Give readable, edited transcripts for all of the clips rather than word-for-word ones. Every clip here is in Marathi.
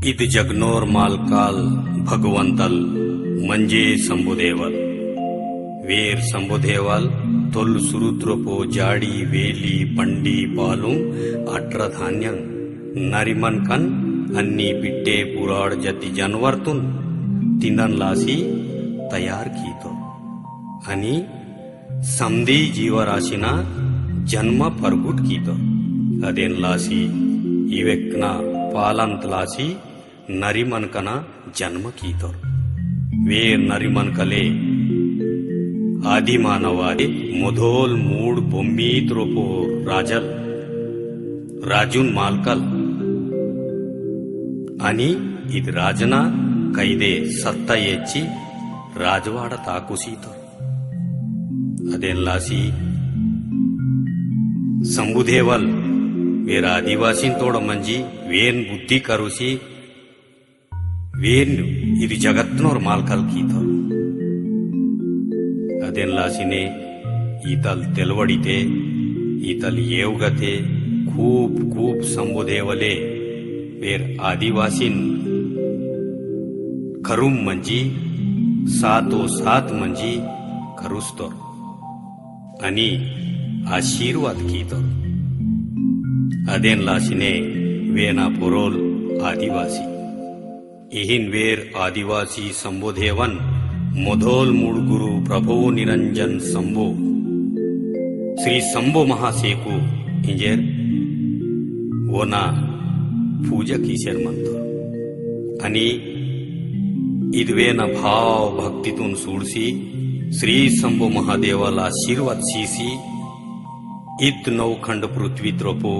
इद जगनोर मालकाल भगवंतल म्हणजे संबुदेवल वीर संबुदेवल तोल सुरुद्रपो जाडी वेली पंडी पालुं अट्र धान्यं नरिमनकन अन्नी पिट्टे पुराड जति जानवरतून तिंदन लासी तयार कीतो आणि समधी जीवराशीना जन्म परगुट कीतो अदेन लासी इवेक्ना पालंत लासी नरिमनकना जन्म कीतो वीर नरिमनकले आदिमानवादे मुधोल मूड बोम्मीत रोपो राजल राजून मालकल आणि इद राजना कैदे सत्ता येची राजवाड ताकुसीतो अदेन लासी संबुदेवल वीर आदिवासीन तोड मंजी वेन बुद्धि करुसी वेन इद जगत्नोर मालकल कीतो अदेन लासीने ईतल तेलवडिते ईतल येवगते खूप खूप संबुदेवले वीर आदिवासीन करुम मंजी सातो सात मंजी करुस्तो आणि आशीर्वाद कीतो अदेन लासीने वेना पुरोल आदिवासी इहिन वेर आदिवासी संबोधेवन मुधोल मूळगुरु प्रभो निरंजन संबो श्री संबो महासेकू इंजेर वोना पूजक ईशर म्हणतो आणि इदवेना भाव भक्तीतून सोडसी श्री संबो महादेवाला आशीर्वाद सीसी इत नौखंड पृथ्वी त्रोपो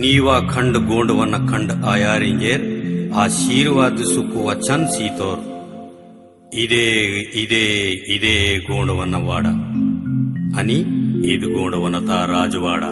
नीवा खंड गोंडवन खंड आयारिंगेर आशीर्वाद सुख वचन सीतोर इदे इदे इदे गोंडवन वाडा आणि इद गोंडवनता राजवाडा